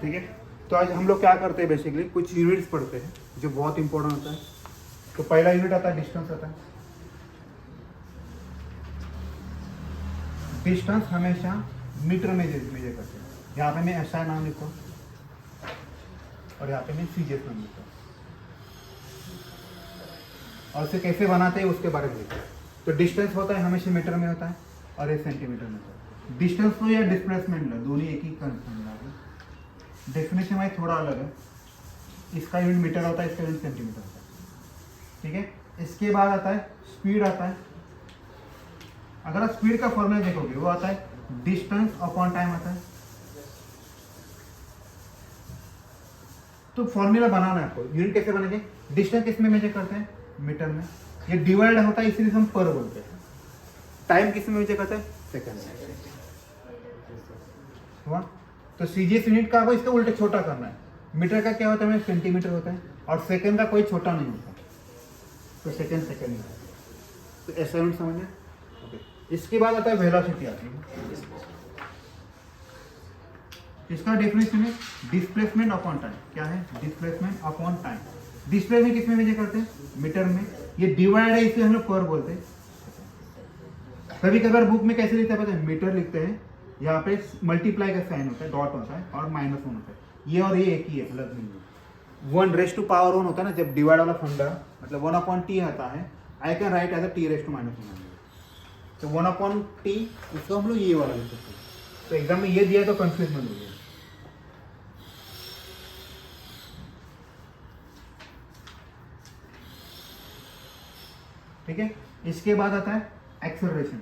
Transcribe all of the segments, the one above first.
ठीक है। तो आज हम लोग क्या करते हैं, बेसिकली कुछ यूनिट्स पढ़ते हैं जो बहुत इंपॉर्टेंट होता है। तो पहला यूनिट आता है डिस्टेंस आता है। डिस्टेंस हमेशा मीटर में मेजर करते हैं। यहाँ पे मैं ऐसा नाम लिखता हूँ और यहाँ पे मैं सीजीएस नाम लिखता हूँ, और उसे कैसे बनाते हैं उसके बारे में लिखते हैं। तो डिस्टेंस होता है हमेशा मीटर में होता है और ये सेंटीमीटर में होता है। डिस्टेंस लो या डिस्प्लेसमेंट लो, दोनों एक ही कंसेप्ट है। डेफिनेशन वाइज थोड़ा अलग है, इसका यूनिट मीटर होता है, इसका यूनिट सेंटीमीटर होता है। ठीक है। इसके बाद आता है स्पीड आता है। अगर आप स्पीड का फॉर्मूला देखोगे वो आता है डिस्टेंस अपॉन टाइम आता है। तो फॉर्मूला बनाना है आपको, यूनिट कैसे बनेंगे, डिस्टेंस किस में मेजर करते हैं, मीटर में। ये डिवाइड होता है इसीलिए हम पर बोलते हैं। टाइम किस में मेजर करते हैं, सेकंड में। हुआ। तो सीजीएस यूनिट का आपको इसका उल्टा छोटा करना है। मीटर का क्या होता है, सेंटीमीटर होता है, और सेकंड का कोई छोटा नहीं होता, तो सेकंड ही होता है। तो ऐसा यूनिट समझना। ओके। इसके बाद आता है वेलोसिटी आती है। इसका डेफिनेशन है डिस्प्लेसमेंट अपॉन टाइम। क्या है, डिस्प्लेसमेंट अपॉन टाइम। डिस्प्लेसमेंट किस में मेजर करते हैं, मीटर में। ये डिवाइड है इसलिए हम लोग पर बोलते हैं। कभी कभार बुक में कैसे लिखते हैं पता है, मीटर लिखते हैं, यहाँ पे मल्टीप्लाई का साइन होता है, डॉट होता है और -1 होता है। ये और ये एक ही है, अलग नहीं है। 1⁻1 होता है ना, जब डिवाइड वाला फंडा, मतलब 1/t आता है। I can write as t⁻1। तो 1/t इसको हम लोग ये वाला लिख सकते हैं। तो एग्जाम में ये दिया तो कंफ्यूज मत होइए। ठीक है। इसके बाद आता है एक्सेलरेशन।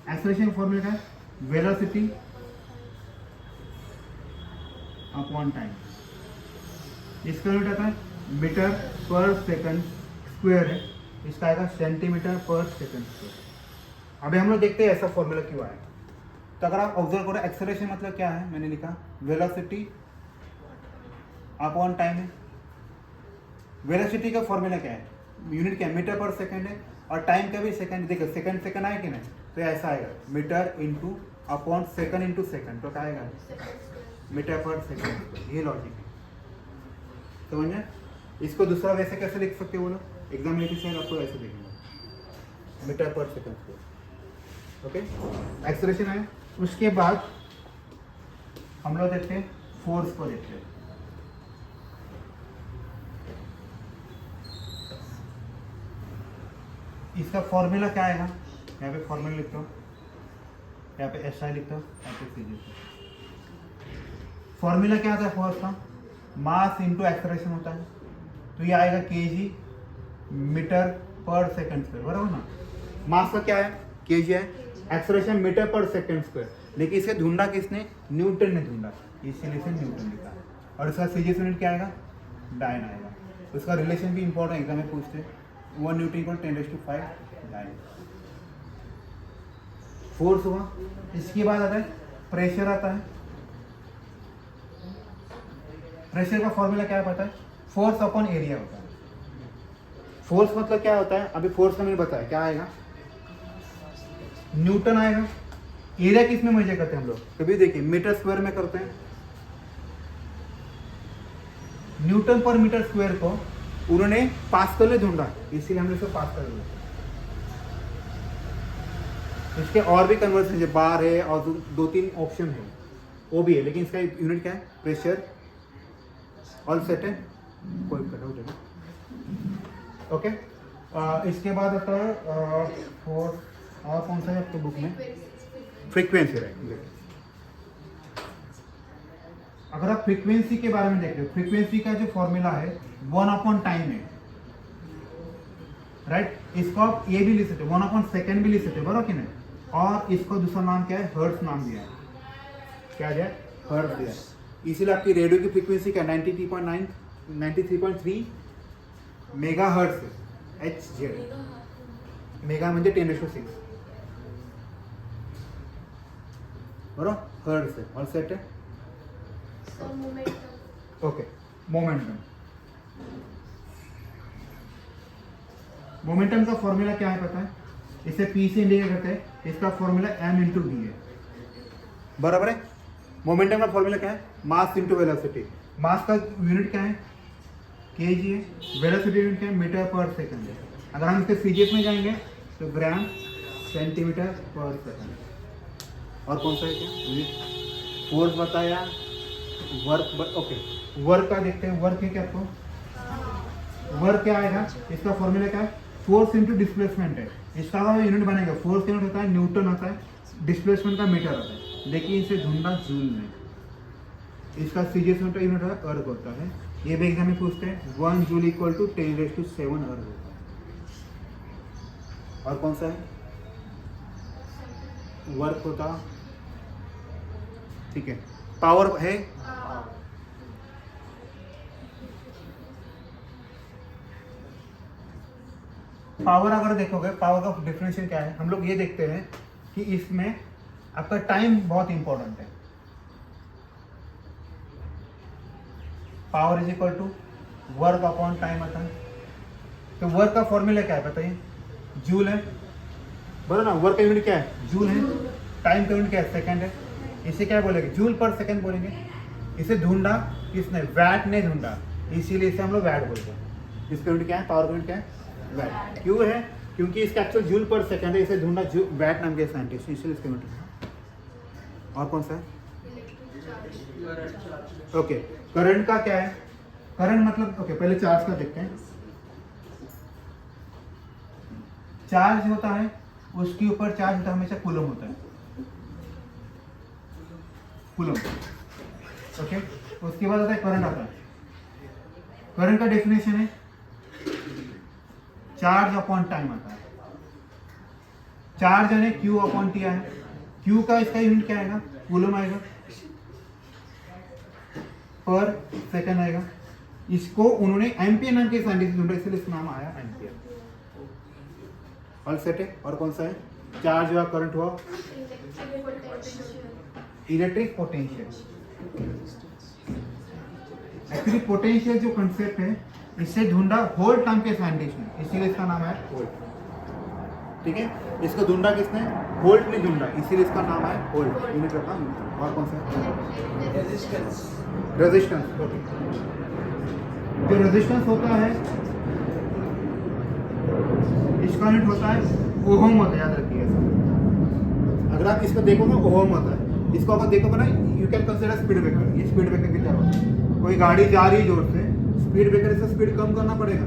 एक्सेलरेशन फॉर्मूला क्या है, वेलोसिटी अपॉन टाइम। इसका यूनिट आता है मीटर पर सेकंड स्क्वायर है, इसका आएगा सेंटीमीटर पर सेकंड स्क्वायर। अभी हम लोग देखते हैं ऐसा फॉर्मूला क्यों आया। तो अगर आप ऑब्जर्व करो, एक्सेलरेशन मतलब क्या है, मैंने लिखा वेलोसिटी अपॉन टाइम है। वेलोसिटी का फॉर्मूला क्या है, यूनिट क्या है, मीटर पर सेकंड है, और टाइम का भी सेकंड। देखो सेकंड आया कि नहीं, तो ऐसा आएगा metre into upon second into second, तो क्या आएगा मीटर पर सेकंड। ये लॉजिक है, समझे। इसको दूसरा वैसे कैसे लिख सकते हो बोलो, एग्जामिनेशन आपको ऐसे देखेंगे, मीटर पर सेकंड को। ओके। एक्सेलरेशन है। उसके बाद हम लोग देखते हैं फोर्स को देखते हैं। इसका फॉर्मूला क्या आएगा, यहाँ पे फॉर्मूला लिखता हूँ, यहाँ पे SI लिखता हूँ, यहाँ पे CG। फॉर्मूला क्या आता है फोर्स का, मास इंटू एक्सेलरेशन होता है। तो ये आएगा kg मीटर पर सेकंड स्क्वायर, बराबर ना। मास का क्या है, kg है, एक्सेलरेशन मीटर पर सेकंड स्क्वायर। लेकिन इसे ढूंढा किसने, न्यूटन ने ढूंढा, इसीलिए इसे न्यूटन लिखा है। और इसका सीजीएस यूनिट क्या आएगा, डायन आएगा। उसका रिलेशन भी इंपॉर्टेंट, एग्जाम में पूछते हैं, 1 न्यूटन इक्वल 10⁵ डायन। फोर्स हुआ। इसके बाद आता है प्रेशर आता है। प्रेशर का फॉर्मूला क्या है पता है, फोर्स अपॉन एरिया होता है। फोर्स मतलब क्या होता है, अभी फोर्स का मैंने बताया क्या आएगा, न्यूटन आएगा। एरिया किस में मेजर करते हैं हम लोग, कभी देखिए मीटर स्क्वायर में करते हैं। न्यूटन पर मीटर स्क्वायर को उन्होंने पास्कल में ढूंढा, इसीलिए हमने इसको पास्कल लिया। इसके और भी कन्वर्जन है, बार है और 2-3 ऑप्शन है, वो भी है, लेकिन इसका यूनिट क्या है, प्रेशर। ऑल सेट है, कोई कटआउट है। ओके। इसके बाद आता है फोर्स, और कौन सा है आपके बुक में, फ्रीक्वेंसी रहेगी। अगर आप फ्रीक्वेंसी के बारे में देख रहे हो, फ्रीक्वेंसी का जो फॉर्मूला है 1/टाइम है, राइट। इसको आप ये भी लिख सकते हो, 1/सेकंड भी लिख सकते हो, बराबर कि नहीं। और इसको दूसरा नाम क्या है, हर्ट्ज नाम दिया है। क्या दिया है, हर्ट्ज दिया है। इसीलिए आपकी रेडियो की फ्रीक्वेंसी क्या 93.3 मेगा हर्ट्ज HZ। मेगा म्हणजे 10⁶, बरोबर, हर्ट्ज है। और सेट है, ओके। मोमेंटम, मोमेंटम का फॉर्मूला क्या है पता है, इसे P से इंडिकेट करते हैं। इसका फॉर्मूला m × v है। बराबर है। मोमेंटम का फॉर्मूला क्या है, मास इंटू वेलोसिटी। मास का यूनिट क्या है, केजी है, वेलोसिटी यूनिट क्या है, मीटर पर सेकंड है। अगर हम इसके सीजीएस में जाएंगे तो ग्राम सेंटीमीटर पर सेकंड। और कौन सा है क्या, फोर्स बताया, वर्क ओके वर्क का देखते हैं। वर्क है क्या आपको, वर्क क्या आएगा, इसका फॉर्मूला क्या है, फोर्स इंटू डिस्प्लेसमेंट है। इसका यूनिट बनेगा, फोर्स यूनिट होता है न्यूटन होता है, डिस्प्लेसमेंट का मीटर होता है, लेकिन इसे ढूंढना जूल में। इसका सीजीएस यूनिट होता है अर्ग होता है। ये भी एग्जाम में पूछते हैं, 1 जूल इक्वल टू 10⁷ अर्ग होता है। और कौन सा है, वर्क होता, ठीक है। पावर है, पावर अगर देखोगे, पावर का डिफरेंशियल क्या है, हम लोग ये देखते हैं कि इसमें आपका टाइम बहुत इंपॉर्टेंट है। Power is equal to work upon time आता है। तो वर्क का फॉर्मूला क्या है बताइए, जूल है, बोलो ना। वर्क का यूनिट क्या है, जूल है। टाइम का यूनिट क्या है, सेकंड है। इसे क्या बोलेंगे, जूल पर सेकंड बोलेंगे। इसे ढूंढा किसने, वैट ने ढूंढा, इसीलिए इसे हम लोग वैट बोलते हैं। इसका यूनिट क्या है, पावर का यूनिट क्या है, वैट। क्यों है, क्योंकि इसका एक्चुअल जूल पर सेकंड है, इसे ढूंढा वैट नाम के साइंटिस्ट, इसलिए इसका यूनिट है। और कौन सा है, ओके करंट का क्या है, करंट मतलब ओके पहले चार्ज का देखते हैं। चार्ज होता है, उसके ऊपर चार्ज होता है हमेशा कूलम होता है, कूलम। ओके उसके बाद आता है करंट आता है। करंट का डेफिनेशन है चार्ज अपॉन टाइम आता है। चार्ज यानी क्यू अपॉन टी है। क्यू का इसका यूनिट क्या आएगा, कूलम आएगा, पर सेकंड आएगा। इसको उन्होंने एम्पियर नाम के साइंटिस्ट ढूंढा, इसलिए इसका नाम आया एम्पियर। ऑल सेट है। और कौन सा है, चार्ज हुआ, करंट हुआ, इलेक्ट्रिक पोटेंशियल। एक्चुअली पोटेंशियल जो कंसेप्ट है, इससे ढूंढा होल्ट नाम के साइंटिस्ट ने, इसीलिए इसका नाम है होल्ट। ठीक है, इसको ढूंढा किसने, होल्ट ने ढूंढा, इसीलिए इसका नाम है होल्ट। यूनिट रखा। और कौन सा है, रेजिस्टेंस। रेजिस्टेंस जो रेजिस्टेंस होता है, इसका यूनिट होता है ओहम होता है, याद रखिए। अगर आप इसको देखोगे ओहम होता है। इसको अगर देखोगे ना, you can consider speed breaker. ये स्पीड ब्रेकर की तरह होता है, कोई गाड़ी जा रही है जोर से, स्पीड ब्रेकर से स्पीड कम करना पड़ेगा।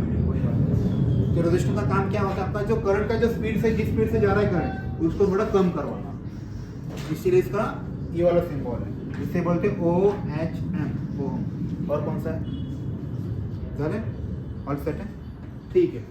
तो रेजिस्टेंस का काम क्या होता है, आपका जो करंट का जो स्पीड से, जिस स्पीड से जा रहा है करंट, उसको थोड़ा कम करवाना, इसीलिए इसका ये वाला सिंबल है, इसे बोलते हैं OHM, ओम। और कौन सा है, और सेट है, ठीक है।